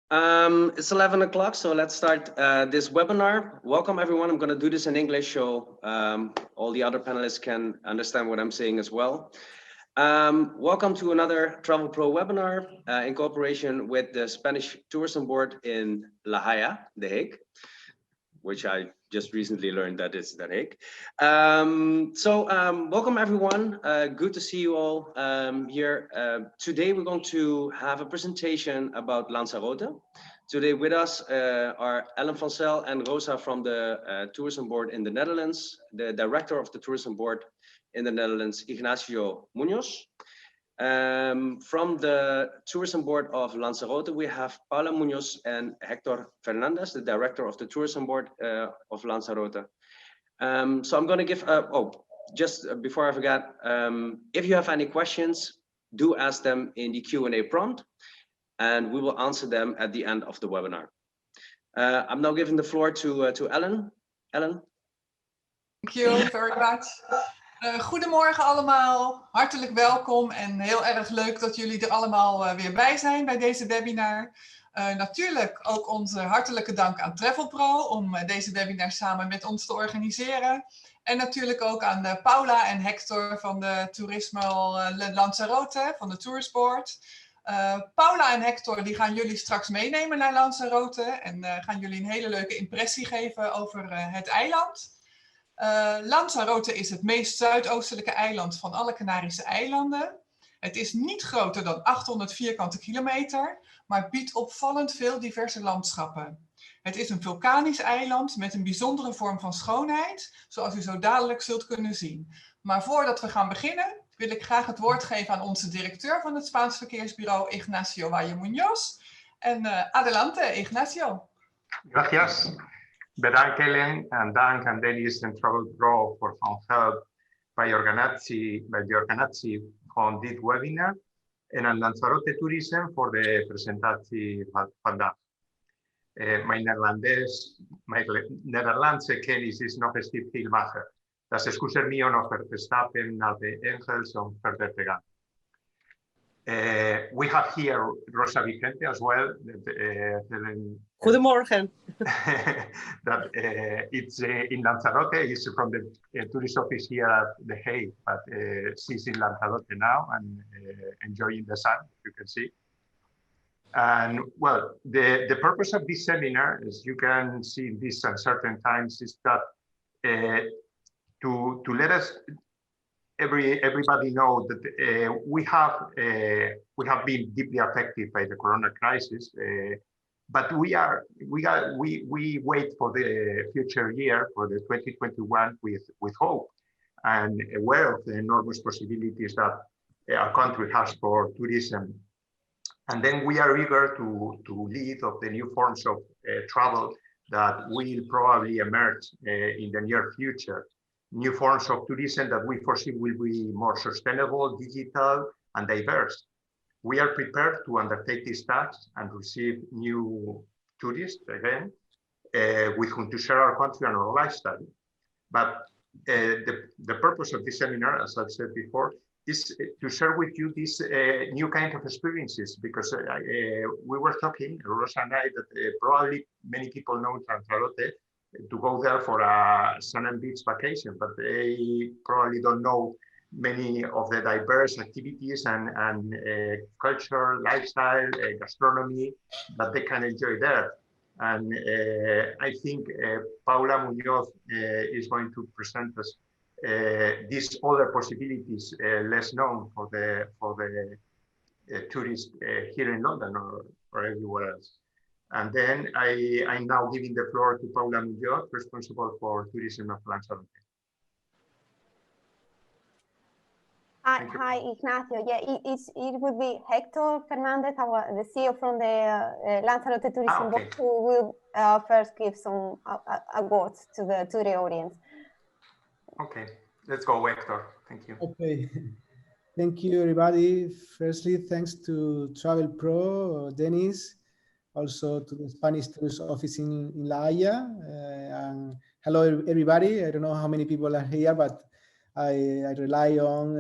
It's 11 o'clock, so let's start this webinar. Welcome, everyone. I'm going to do this in English, so all the other panelists can understand what I'm saying as well. Welcome to another Travel Pro webinar in cooperation with the Spanish Tourism Board in La Haya, The Hague, which I just recently learned that it's The Hague. Welcome, everyone. Good to see you all here. Today, we're going to have a presentation about Lanzarote. Today with us are Ellen van Zel and Rosa from the Tourism Board in the Netherlands, the Director of the Tourism Board in the Netherlands, Ignacio Munoz. From the Tourism Board of Lanzarote, we have Paula Munoz and Hector Fernandez, the Director of the Tourism Board of Lanzarote. So I'm going to give, just before I forget, if you have any questions, do ask them in the Q&A prompt, and we will answer them at the end of the webinar. I'm now giving the floor to Ellen. Ellen. Thank you very much. Goedemorgen allemaal, hartelijk welkom en heel erg leuk dat jullie er allemaal weer bij zijn bij deze webinar. Natuurlijk ook onze hartelijke dank aan Travel Pro om deze webinar samen met ons te organiseren. En natuurlijk ook aan Paula en Hector van de Toerisme Lanzarote, van de Tourist Board. Paula en Hector die gaan jullie straks meenemen naar Lanzarote en gaan jullie een hele leuke impressie geven over het eiland. Lanzarote is het meest zuidoostelijke eiland van alle Canarische eilanden. Het is niet groter dan 800 vierkante kilometer, maar biedt opvallend veel diverse landschappen. Het is een vulkanisch eiland met een bijzondere vorm van schoonheid, zoals u zo dadelijk zult kunnen zien. Maar voordat we gaan beginnen, wil ik graag het woord geven aan onze directeur van het Spaans Verkeersbureau, Ignacio Munoz. En adelante, Ignacio. Gracias. Bedankt Ellen en dank aan Dennis en Travel Pro voor hun help bij de organisatie van dit webinar en aan Lanzarote Tourism voor de presentatie van vandaag. Mijn Nederlandse kennis is nog een stuk veel mager. Das excuser mío no verstappen naar de Engels om verder te gaan. We have here Rosa Vicente as well. Goedemorgen. That it's in Lanzarote. It's from the tourist office here at The Hague, but she's in Lanzarote now and enjoying the sun, you can see. And well, the purpose of this seminar, as you can see in these uncertain times, is that to let us everybody know that we have been deeply affected by the corona crisis, but we wait for the future year, for the 2021, with hope and aware of the enormous possibilities that our country has for tourism. And then we are eager to lead of the new forms of travel that will probably emerge in the near future. New forms of tourism that we foresee will be more sustainable, digital, and diverse. We are prepared to undertake these tasks and receive new tourists again, with whom to share our country and our lifestyle. But the purpose of this seminar, as I've said before, is to share with you these new kind of experiences, because we were talking, Rosa and I, that probably many people know Lanzarote to go there for a sun and beach vacation, but they probably don't know many of the diverse activities and culture, lifestyle, gastronomy that they can enjoy there. And I think Paula Munoz is going to present us these other possibilities less known for the tourists here in London or everywhere else. And then I'm now giving the floor to Paula Munoz, responsible for tourism of Lanzarote. Hi, Ignacio. Yeah, it would be Hector Fernandez, the CEO from the Lanzarote Tourism Board, who will first give some words to the audience. Okay, let's go, Hector. Thank you. Okay. Thank you, everybody. Firstly, thanks to Travel Pro, Dennis, also to the Spanish Tourist Office in La Haya. And hello, everybody. I don't know how many people are here, but I rely on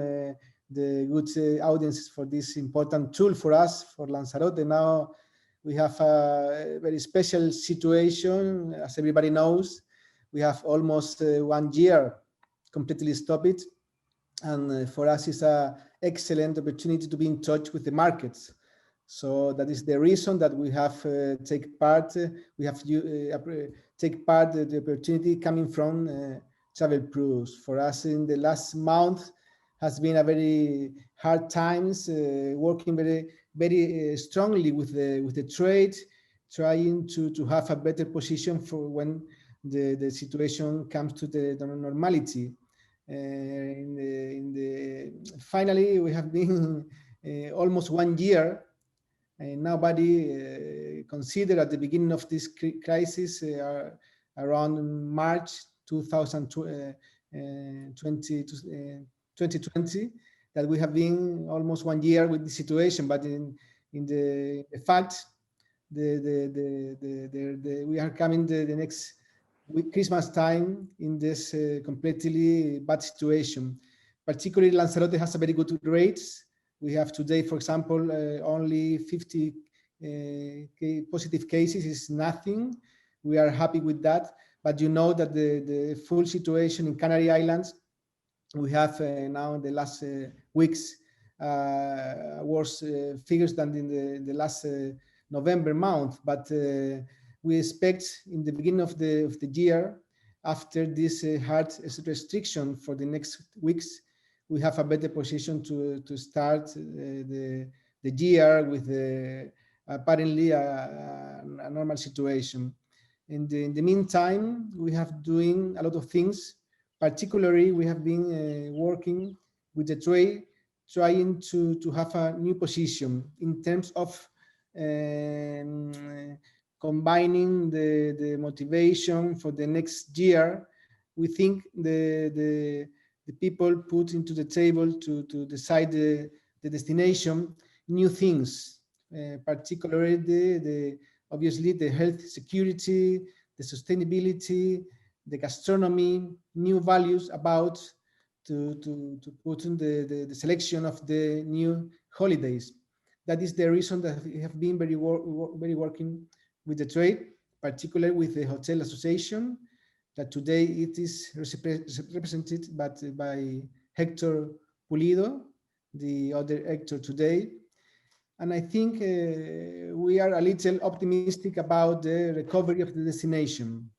the good audiences for this important tool for us, for Lanzarote. Now We have a very special situation, as everybody knows. We have almost 1 year completely stopped, and for us it's an excellent opportunity to be in touch with the markets. So that is the reason that we have take part. We have take part the opportunity coming from Travel Plus. For us, in the last month, has been a very hard times, working very strongly with the trade, trying to have a better position for when the situation comes to the normality. Finally, we have been almost 1 year. Nobody considered at the beginning of this crisis, around March 2020, that we have been almost 1 year with the situation. But in the fact, we are coming the next week, Christmas time, in this completely bad situation. Particularly, Lanzarote has a very good rates. We have today, for example, only 50 positive cases is nothing. We are happy with that. But you know that the full situation in Canary Islands, we have now in the last weeks worse figures than in the last November month. But we expect in the beginning of the year, after this hard restriction for the next weeks, we have a better position to start the year with apparently a normal situation. In the meantime, we have doing a lot of things. Particularly, we have been working with the trade, trying to have a new position in terms of combining the motivation for the next year. We think the people put into the table to decide the destination new things, particularly obviously the health security, the sustainability, the gastronomy, new values about to put in the selection of the new holidays. That is the reason that we have been very working with the trade, particularly with the Hotel Association, that today it is represented by Hector Pulido, the other actor today. And I think we are a little optimistic about the recovery of the destination.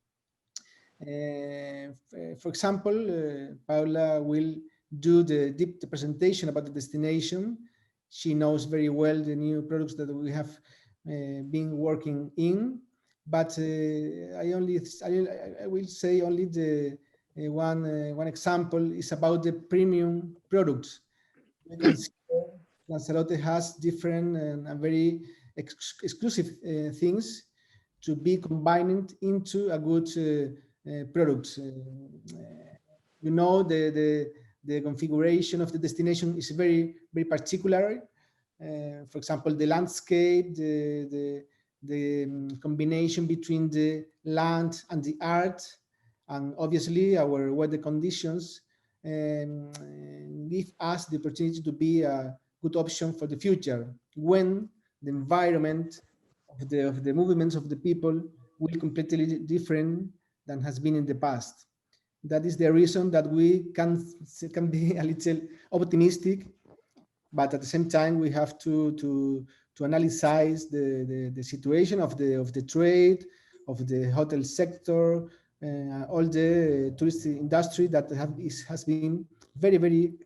For example, Paula will do the deep presentation about the destination. She knows very well the new products that we have been working in. But I will say only the one example is about the premium products. We consider Lanzarote has different and very exclusive things to be combined into a good product. You know, the configuration of the destination is very particular. For example, the landscape, the combination between the land and the art, and obviously our weather conditions give us the opportunity to be a good option for the future when the environment of the movements of the people will completely different than has been in the past. That is the reason that we can be a little optimistic, but at the same time we have to analyze the situation of the trade, of the hotel sector, all the tourist industry that has been very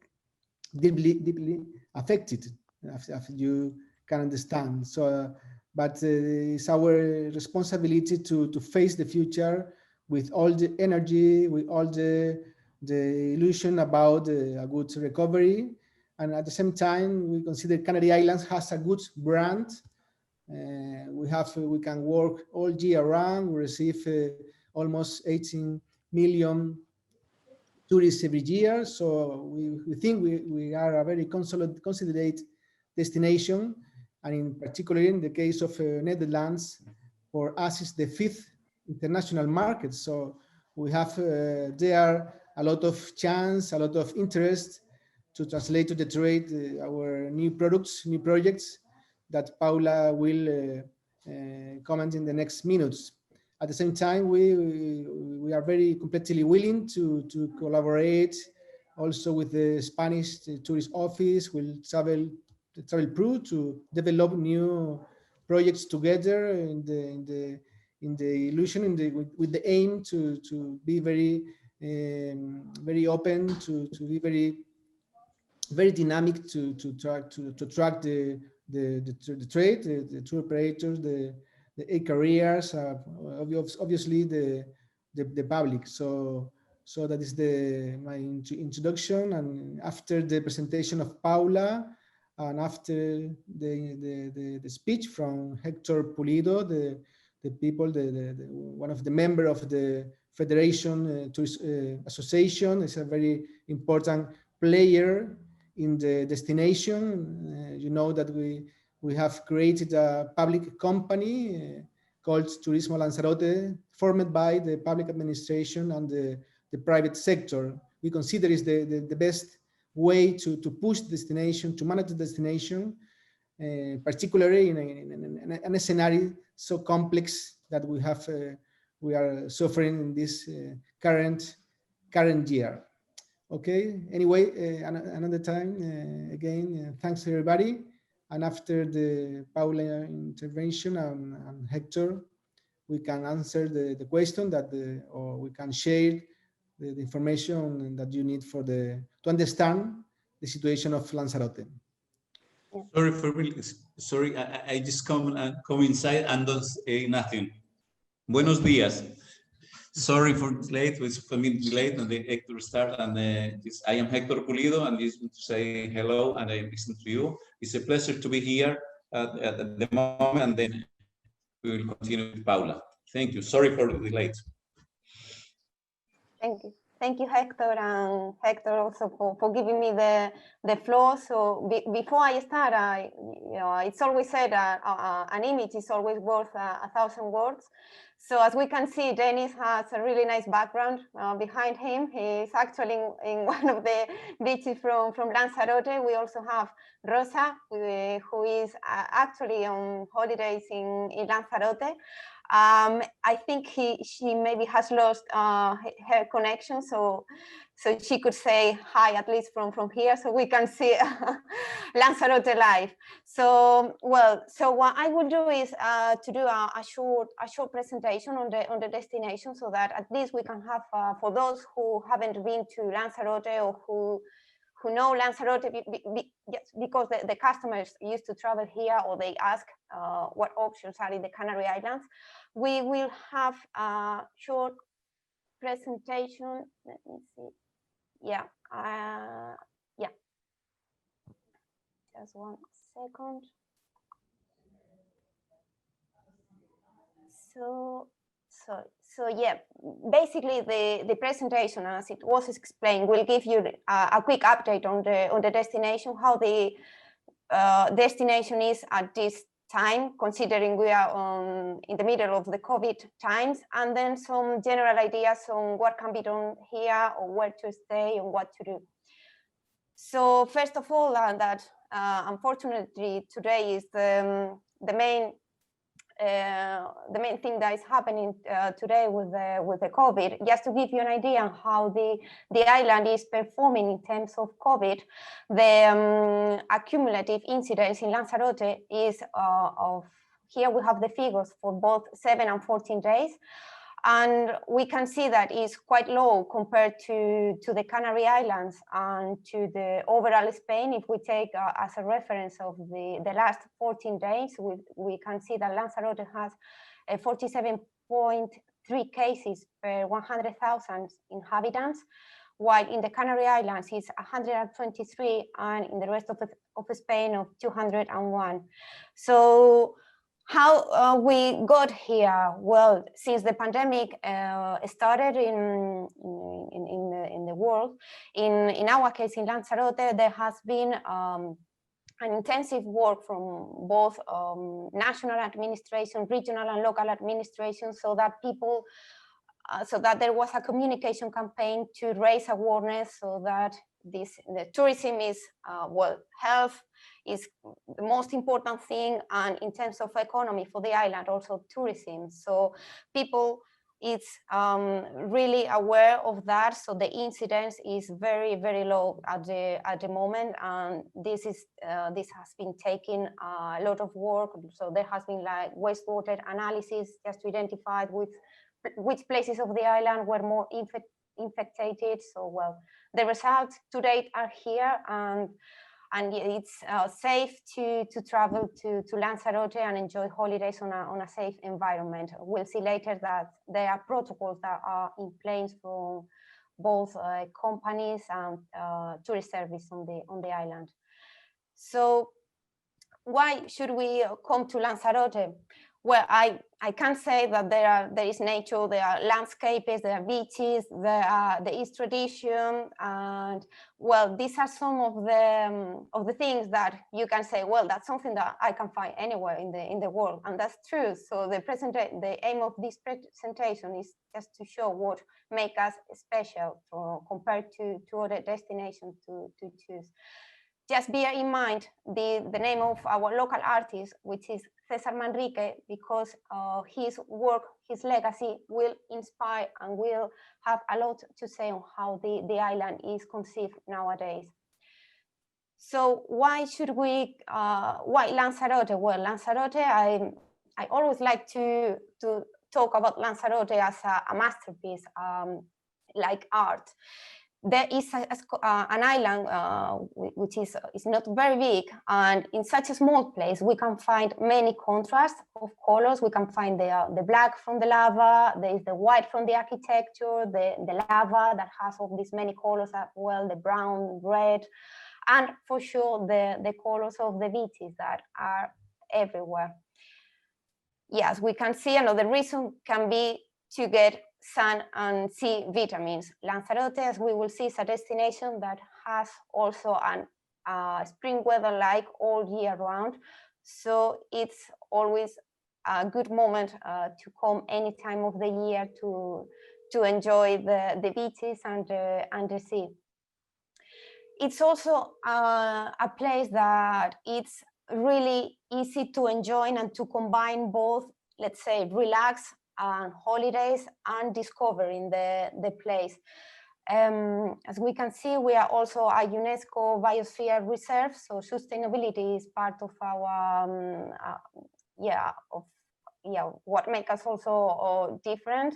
deeply affected, as you can understand. So, but it's our responsibility to face the future with all the energy, with all the illusion about a good recovery. And at the same time, we consider Canary Islands has a good brand. We can work all year round. We receive almost 18 million tourists every year. So we think we are a very consolidated destination. And in particular, in the case of Netherlands, for us is the 5th international market. So we have there a lot of chance, a lot of interest to translate to the trade our new products, new projects that Paula will comment in the next minutes. At the same time, we are very completely willing to collaborate also with the Spanish Tourist Office, with Travel Pro, to develop new projects together in the illusion, with the aim to be very open, to be very dynamic, to track the trade, the tour operators, the careers, obviously the public. So that is my introduction, and after the presentation of Paula, and after the speech from Hector Pulido, the people, one of the member of the Federation Tourist Association, is a very important player in the destination. You know that we have created a public company called Turismo Lanzarote, formed by the public administration and the private sector. We consider is the best way to push the destination, to manage the destination, particularly in a scenario so complex that we are suffering in this current year. Okay, anyway, another time, again, thanks everybody. And after the Paula intervention and Hector, we can answer the question or we can share the information that you need to understand the situation of Lanzarote. Sorry, I just come inside and don't say nothing. Buenos días. Sorry for late, it was a minute delayed and the Hector start, and I am Hector Pulido, and just want to say hello, and I listen to you. It's a pleasure to be here at the moment, and then we will continue with Paula. Thank you. Sorry for the late. Thank you. Thank you, Hector, and Hector also for giving me the floor. So before I start, it's always said an image is always worth 1,000 words. So as we can see, Dennis has a really nice background behind him. He's actually in one of the beaches from Lanzarote. We also have Rosa, who is actually on holidays in Lanzarote. I think she maybe has lost her connection, so she could say hi at least from here, so we can see Lanzarote live. So what I will do is to do a short presentation on the destination, so that at least we can have for those who haven't been to Lanzarote or who know Lanzarote, because the customers used to travel here, or they ask what options are in the Canary Islands. We will have a short presentation. Let me see. Yeah. Just 1 second. So yeah, basically the presentation, as it was explained, will give you a quick update on the destination, how the destination is at this time, considering we are in the middle of the COVID times, and then some general ideas on what can be done here, or where to stay, and what to do. So first of all, that unfortunately today is the main thing that is happening today with the COVID. Just to give you an idea on how the island is performing in terms of COVID, the accumulative incidence in Lanzarote is here we have the figures for both 7 and 14 days. And we can see that is quite low compared to the Canary Islands and to the overall Spain. If we take as a reference of the last 14 days, we can see that Lanzarote has 47.3 cases per 100,000 inhabitants, while in the Canary Islands it's 123, and in the rest of Spain of 201. So how we got here? Well, since the pandemic started in the world, in our case in Lanzarote, there has been an intensive work from both national administration, regional and local administration, so that there was a communication campaign to raise awareness, so that the tourism is, well, health is the most important thing, and in terms of economy for the island, also tourism. So people, it's really aware of that. So the incidence is very, very low at the moment, and this has been taking a lot of work. So there has been like wastewater analysis just to identify which places of the island were more infected. So well, the results to date are here, and it's safe to travel to Lanzarote and enjoy holidays on a safe environment. We'll see later that there are protocols that are in place for both companies and tourist service on the island. So why should we come to Lanzarote? Well, I can say that there is nature, there are landscapes, there are beaches, there is tradition, and well, these are some of the things that you can say, well, that's something that I can find anywhere in the world, and that's true. So the aim of this presentation is just to show what makes us special compared to other destinations to choose. Just bear in mind the name of our local artist, which is Cesar Manrique, because his work, his legacy will inspire and will have a lot to say on how the island is conceived nowadays. So why should we, why Lanzarote? Well, Lanzarote, I always like to talk about Lanzarote as a masterpiece, like art. There is an island which is not very big, and in such a small place we can find many contrasts of colors. We can find the black from the lava, there is the white from the architecture, the lava that has all these many colors as well, the brown, red, and for sure the colors of the beaches that are everywhere. Yes, we can see another reason can be to get sun and sea vitamins. Lanzarote, as we will see, is a destination that has also an spring weather like all year round. So it's always a good moment to come any time of the year to enjoy the beaches and the sea. It's also a place that it's really easy to enjoy and to combine both, let's say, relax and holidays and discovering the place. As we can see, we are also a UNESCO biosphere reserve, so sustainability is part of our what makes us also different.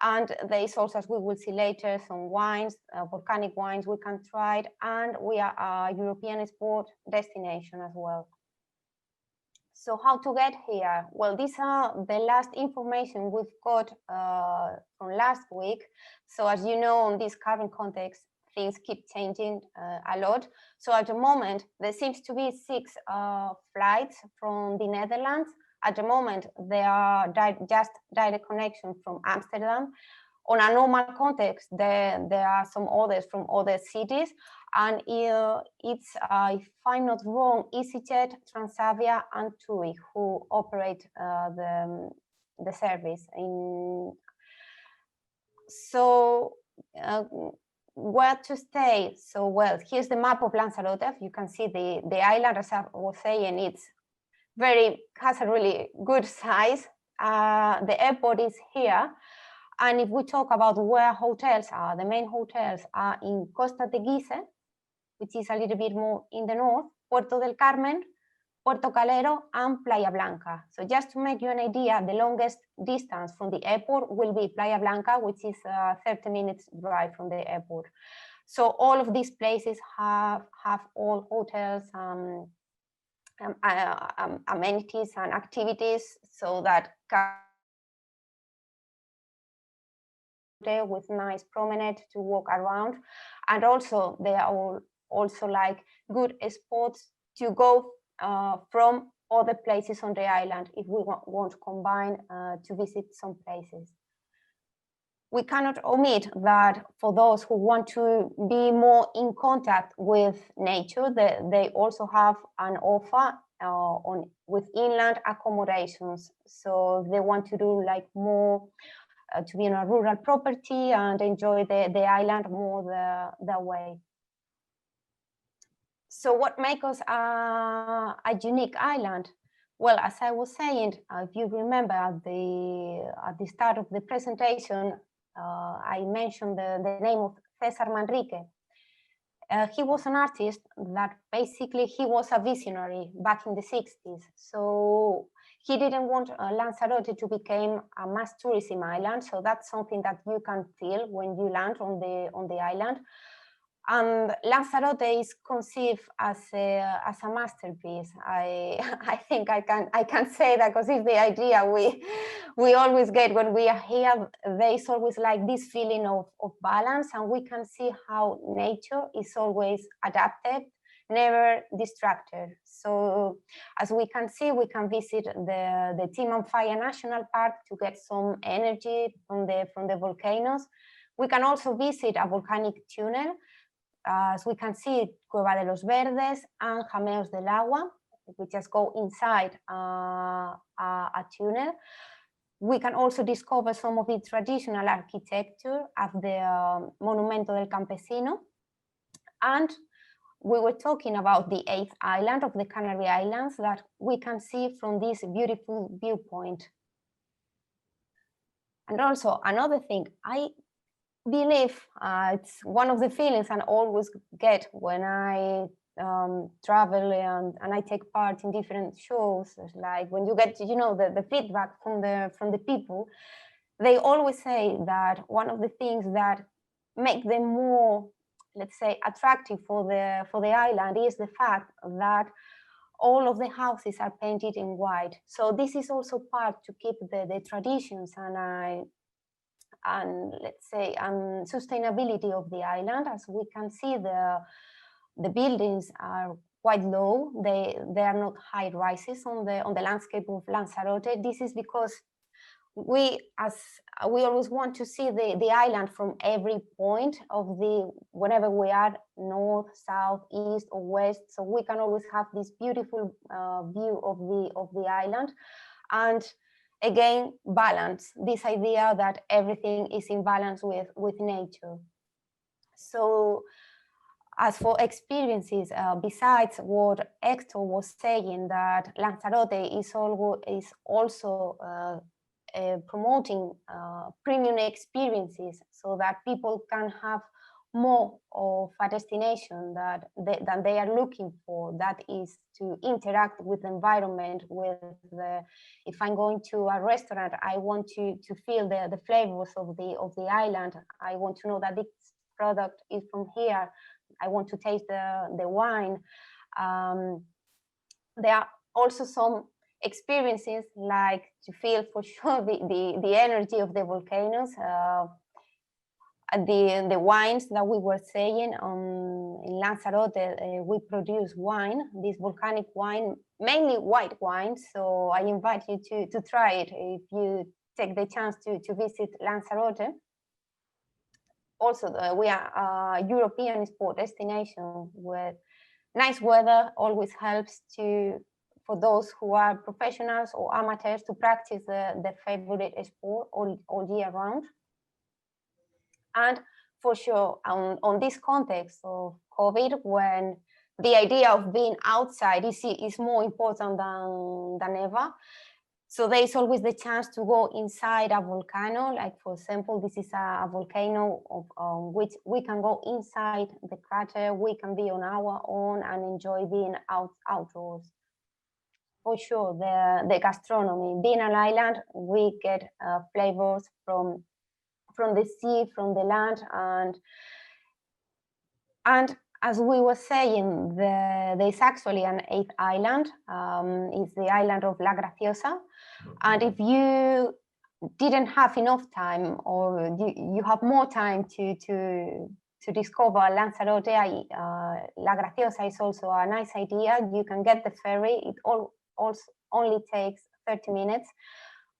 And there is also, as we will see later, some wines, volcanic wines we can try, and we are a European sport destination as well. So how to get here? Well, these are the last information we've got from last week. So as you know, in this current context, things keep changing a lot. So at the moment, there seems to be 6 flights from the Netherlands. At the moment, there are just direct connections from Amsterdam. On a normal context, there are some others from other cities. And it's, if I'm not wrong, EasyJet, Transavia, and TUI who operate the service. So where to stay? So well, here's the map of Lanzarote. You can see the island, as I was saying, has a really good size. The airport is here. And if we talk about where hotels are, the main hotels are in Costa Teguise, which is a little bit more in the north, Puerto del Carmen, Puerto Calero, and Playa Blanca. So just to make you an idea, the longest distance from the airport will be Playa Blanca, which is a 30 minutes drive from the airport. So all of these places have all hotels, amenities and activities, so that with nice promenade to walk around, and also they are all also like good spots to go from other places on the island if we want to combine to visit some places. We cannot omit that for those who want to be more in contact with nature, they also have an offer with inland accommodations. So they want to do like more to be in a rural property and enjoy the island more the way. So what makes us a unique island? Well, as I was saying, if you remember at the start of the presentation, I mentioned the name of Cesar Manrique. He was an artist that basically he was a visionary back in the 60s. So he didn't want Lanzarote to become a mass tourism island. So that's something that you can feel when you land on the island. And Lanzarote is conceived as a masterpiece. I think I can say that because it's the idea we always get when we are here. There is always like this feeling of balance, and we can see how nature is always adapted, never distracted. So as we can see, we can visit the Timanfaya National Park to get some energy from the volcanoes. We can also visit a volcanic tunnel. As we can see, Cueva de los Verdes and Jameos del Agua. We just go inside a tunnel. We can also discover some of the traditional architecture of the Monumento del Campesino. And we were talking about the 8th island of the Canary Islands that we can see from this beautiful viewpoint. And also another thing, I believe it's one of the feelings I always get when I travel and I take part in different shows. It's like when you get, the feedback from the people, they always say that one of the things that make them more, let's say, attractive for the island is the fact that all of the houses are painted in white. So this is also part to keep the traditions and let's say sustainability of the island. As we can see, the buildings are quite low. They are not high rises on the landscape of Lanzarote. This is because we always want to see the island from every point of whenever we are, north, south, east or west. So we can always have this beautiful view of the island. And again, balance, this idea that everything is in balance with nature. So as for experiences, besides what Hector was saying, that Lanzarote is also promoting premium experiences so that people can have more of a destination than they are looking for. That is to interact with the environment. If I'm going to a restaurant, I want to feel the flavors of the island. I want to know that this product is from here. I want to taste the wine. There are also some experiences like to feel for sure the energy of the volcanoes. The wines that we were saying in Lanzarote, we produce wine, this volcanic wine, mainly white wine. So I invite you to try it if you take the chance to visit Lanzarote. Also, we are a European sport destination with nice weather. Always helps for those who are professionals or amateurs to practice their favorite sport all year round. And for sure, on this context of COVID, when the idea of being outside is more important than ever, so there is always the chance to go inside a volcano. Like, for example, this is a volcano of which we can go inside the crater. We can be on our own and enjoy being outdoors. For sure, the gastronomy. Being an island, we get flavors from the sea, from the land, and as we were saying, there's actually an 8th island. It's the island of La Graciosa. And if you didn't have enough time, or you have more time to discover Lanzarote, La Graciosa is also a nice idea. You can get the ferry. It also only takes 30 minutes.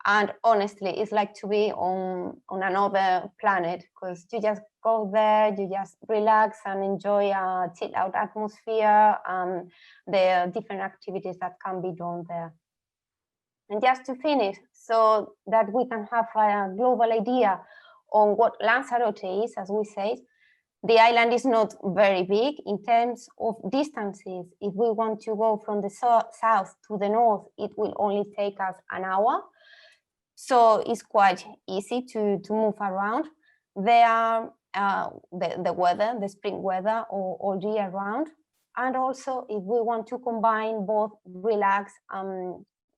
And honestly, it's like to be on another planet, because you just go there, you just relax and enjoy a chill out atmosphere and the different activities that can be done there. And just to finish, so that we can have a global idea on what Lanzarote is, as we say, The island is not very big in terms of distances. If we want to go from the south to the north, it will only take us an hour. So it's quite easy to move around. There are the weather, the spring weather all year round. And also if we want to combine both relax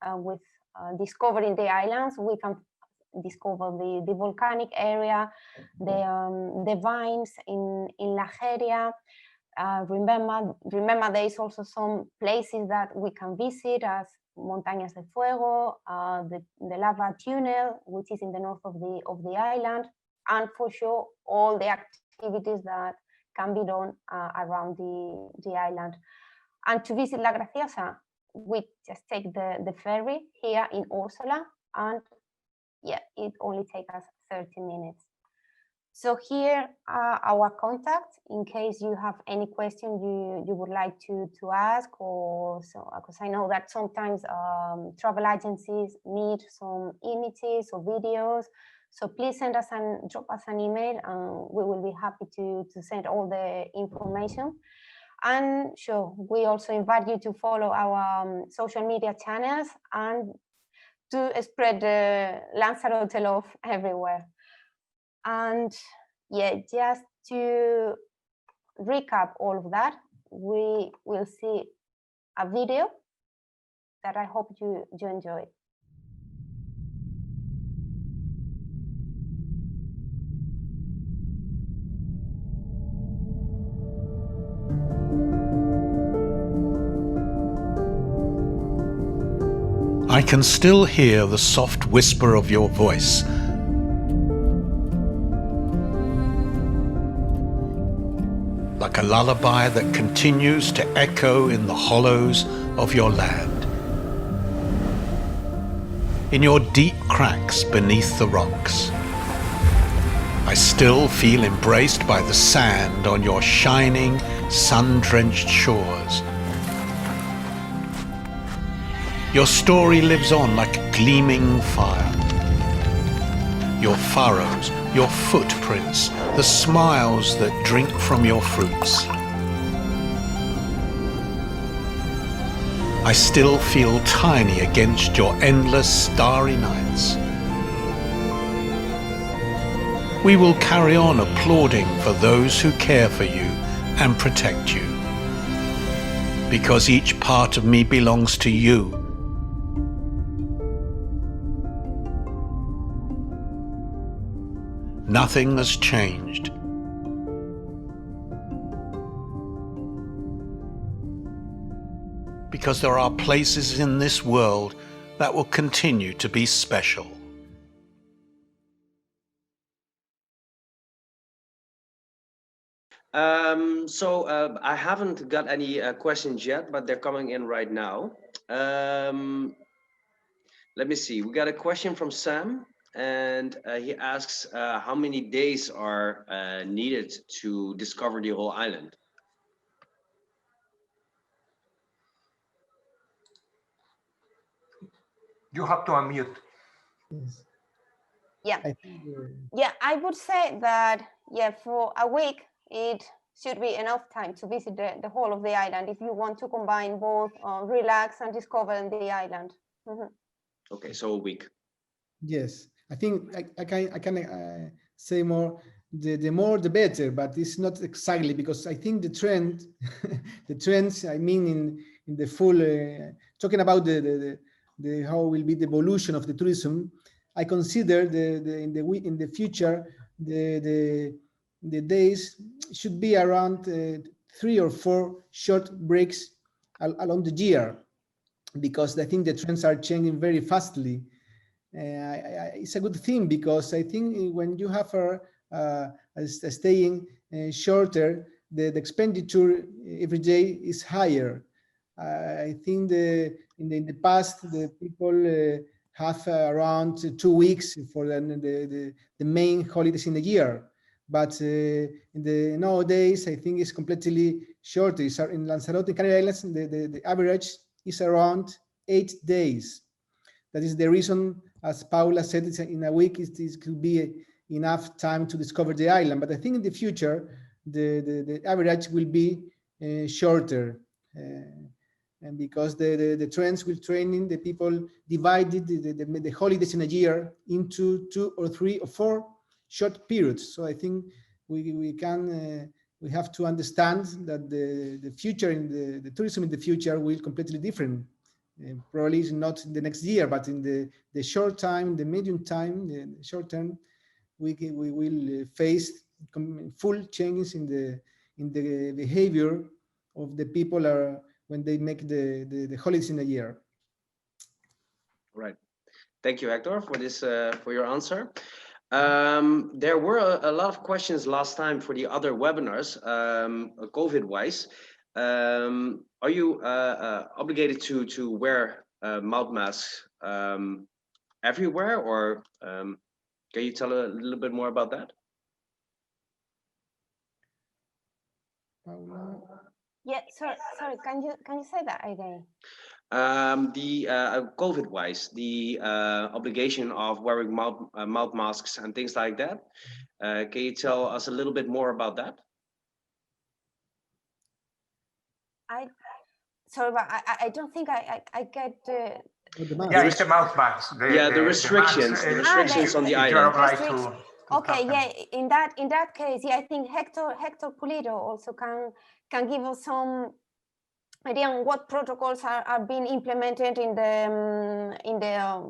with discovering the islands, we can discover the volcanic area, the vines in La Jeria. Remember there is also some places that we can visit as Montañas de Fuego, the lava tunnel, which is in the north of the island, and for sure all the activities that can be done around the island. And to visit La Graciosa, we just take the ferry here in Úrsula, and yeah, it only takes us 30 minutes. So here are our contacts in case you have any question you would like to ask, or so, because I know that sometimes travel agencies need some images or videos. So please drop us an email, and we will be happy to send all the information. And sure, we also invite you to follow our social media channels and to spread the Lanzarote love everywhere. And yeah, just to recap all of that, we will see a video that I hope you enjoy. I can still hear the soft whisper of your voice. Like a lullaby that continues to echo in the hollows of your land. In your deep cracks beneath the rocks. I still feel embraced by the sand on your shining, sun-drenched shores. Your story lives on like a gleaming fire. Your furrows, your footprints, the smiles that drink from your fruits. I still feel tiny against your endless starry nights. We will carry on applauding for those who care for you and protect you. Because each part of me belongs to you. Nothing has changed. Because there are places in this world that will continue to be special. I haven't got any questions yet, but they're coming in right now. Let me see. We got a question from Sam. And he asks how many days are needed to discover the whole island? You have to unmute. Yes. Yeah. I think, yeah, I would say that, yeah, for a week, it should be enough time to visit the whole of the island if you want to combine both relax and discover the island. Mm-hmm. Okay, so a week. yes, I think I can say more. The more the better, but it's not exactly, because I think the trend, the trends. I mean, in the full talking about the how will be the evolution of the tourism. I consider in the future the days should be around 3 or 4 short breaks along the year, because I think the trends are changing very fastly. It's a good thing, because I think when you have a staying shorter, the expenditure every day is higher. I think in the past the people have around 2 weeks for the main holidays in the year, but nowadays I think it's completely shorter. In Lanzarote, Canary Islands, the average is around 8 days. That is the reason, as Paula said, in a week it could be enough time to discover the island. But I think in the future, the average will be shorter. And because the trends will training the people divided the holidays in a year into 2 or 3 or 4 short periods. So I think we have to understand that the future in the tourism in the future will completely different. Probably not in the next year, but in the short time, the medium time, the short term, we will face full changes in the behavior of the people when they make the holidays in a year. Right. Thank you, Hector, for this for your answer. There were a lot of questions last time for the other webinars, COVID-wise. Are you obligated to wear mouth masks everywhere, or can you tell a little bit more about that? Yeah, sorry. Can you say that again? The COVID-wise, the obligation of wearing mouth masks and things like that. Can you tell us a little bit more about that? Sorry, but I don't think I get the. Yeah, it's the mouth masks. The restrictions. The restrictions on the island. Okay, yeah. In that case, yeah, I think Hector Pulido also can give us some idea on what protocols are being implemented in the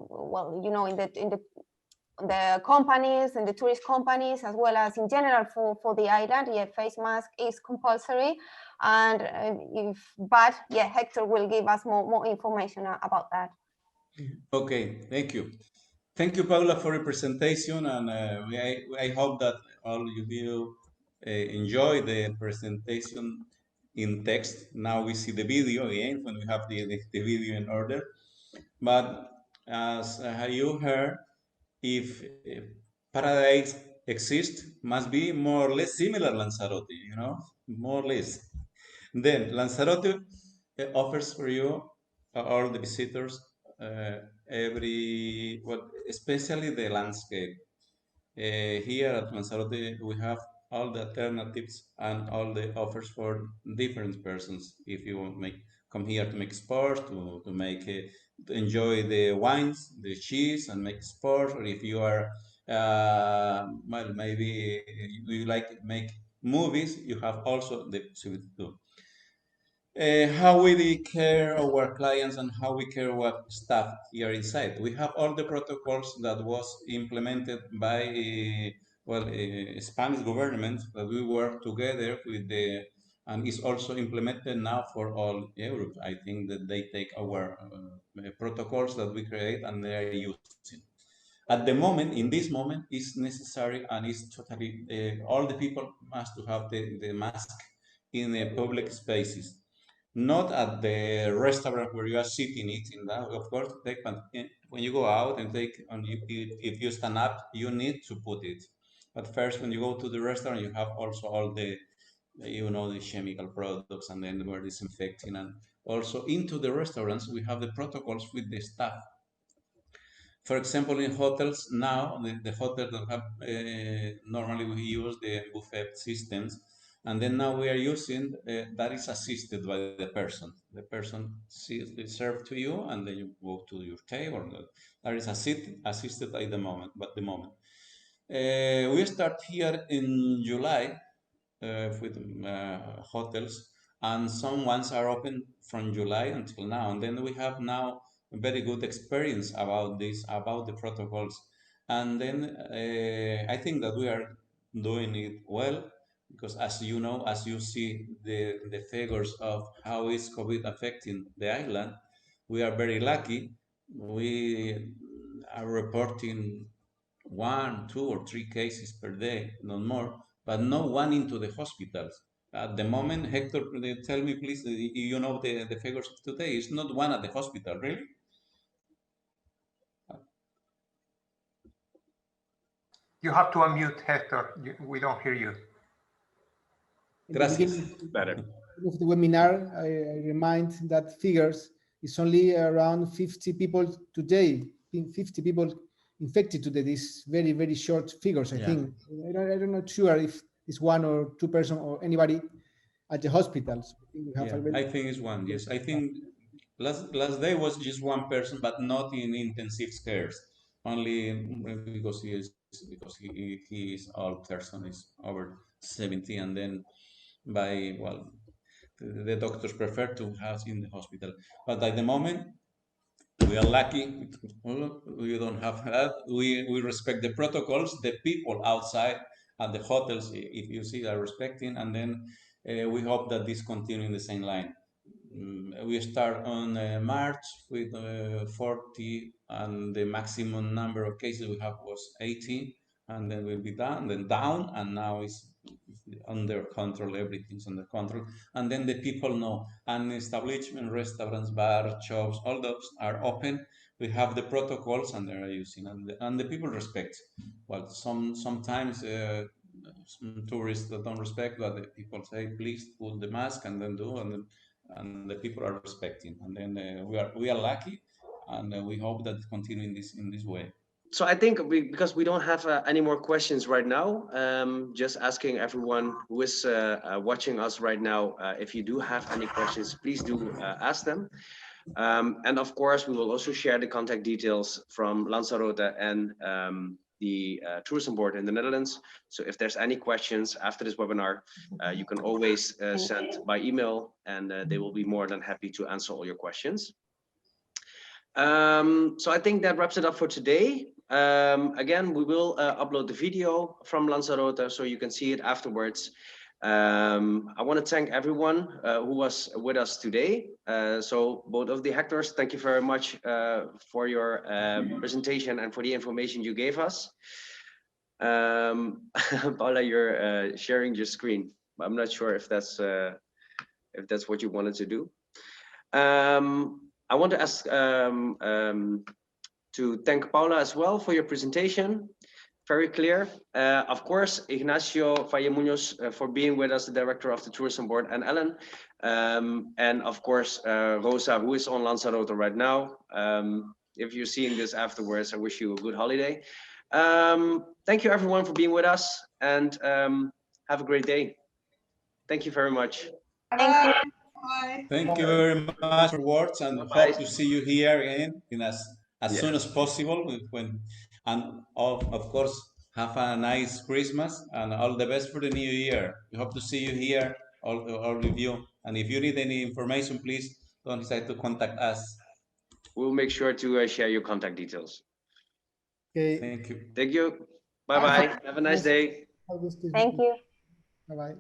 well, you know, in the companies and the tourist companies, as well as in general for the island. Yeah, face mask is compulsory, and but yeah, Hector will give us more information about that. Okay, thank you. Thank you, Paula, for your presentation, and I hope that all of you enjoy the presentation in text. Now we see the video again when we have the video in order. But as you heard, if paradise exists, must be more or less similar Lanzarote, you know, more or less. Then Lanzarote offers for you, all the visitors, especially the landscape. Here at Lanzarote, we have all the alternatives and all the offers for different persons. If you want to come here to make sports, to enjoy the wines, the cheese, and make sports, or if you are well, maybe you like to make movies, you have also the possibility to do. How we care our clients and how we care our staff here inside. We have all the protocols that was implemented by Spanish government that we work together with and is also implemented now for all Europe. I think that they take our protocols that we create and they are using. At the moment, in this moment, it's necessary and it's totally, all the people must to have the mask in the public spaces. Not at the restaurant where you are sitting eating that, of course, but when you go out and if you stand up, you need to put it. But first, when you go to the restaurant, you have also all the, you know, the chemical products, and then we're disinfecting. And also into the restaurants, we have the protocols with the staff. For example, in hotels now, the hotels that have, normally we use the buffet systems, and then now we are using that is assisted by the person. The person is served to you, and then you go to your table. That is assisted at the moment. We start here in July with hotels, and some ones are open from July until now. And then we have now a very good experience about this, about the protocols. And then I think that we are doing it well, because as you know, as you see the figures of how is COVID affecting the island, we are very lucky. We are reporting 1, 2, or 3 cases per day, not more, but no one into the hospitals. At the moment, Hector, tell me please, you know the figures of today, it's not one at the hospital, really? You have to unmute, Hector. We don't hear you. Gracias. Better. Of the webinar, I remind that figures is only around 50 people today, 50 people infected today. These very, very short figures, I think. I'm not sure if it's 1 or 2 person or anybody at the hospitals. I think it's one. Yes, I think last day was just one person, but not in intensive cares. Only because he is old person, is over 70, and then the doctors prefer to have in the hospital. But at the moment, we are lucky. We don't have that. We respect the protocols. The people outside and the hotels, if you see, are respecting, and then we hope that this continue in the same line. We start on March with 40, and the maximum number of cases we have was 80, and then we'll be down, and now it's under control. Everything's under control, and then the people know. And establishment, restaurants, bars, shops, all those are open. We have the protocols, and they are using, and the people respect. Well, sometimes some tourists that don't respect, but the people say, please put the mask, and then do, and the people are respecting, and then we are lucky, and we hope that continue in this way. So I think because we don't have any more questions right now, just asking everyone who is watching us right now, if you do have any questions, please do ask them. And of course, we will also share the contact details from Lanzarote and the tourism board in the Netherlands. So if there's any questions after this webinar, you can always send by email, and they will be more than happy to answer all your questions. So I think that wraps it up for today. Again, we will upload the video from Lanzarote so you can see it afterwards. I want to thank everyone who was with us today. So both of the Hectors, thank you very much for your presentation and for the information you gave us. Paula, you're sharing your screen. I'm not sure if that's what you wanted to do. I want to ask to thank Paula as well for your presentation. Very clear. Of course, Ignacio Valle Munoz for being with us, the director of the tourism board, and Ellen. And of course, Rosa, who is on Lanzarote right now. If you're seeing this afterwards, I wish you a good holiday. Thank you everyone for being with us, and have a great day. Thank you very much. Thank you. Bye. Thank you very much for words, and hope to see you here again in as soon as possible. And of course, have a nice Christmas and all the best for the new year. We hope to see you here, all of you. And if you need any information, please don't hesitate to contact us. We'll make sure to share your contact details. Okay. Thank you. Thank you. Bye-bye. Have a nice day. Thank you. Bye-bye.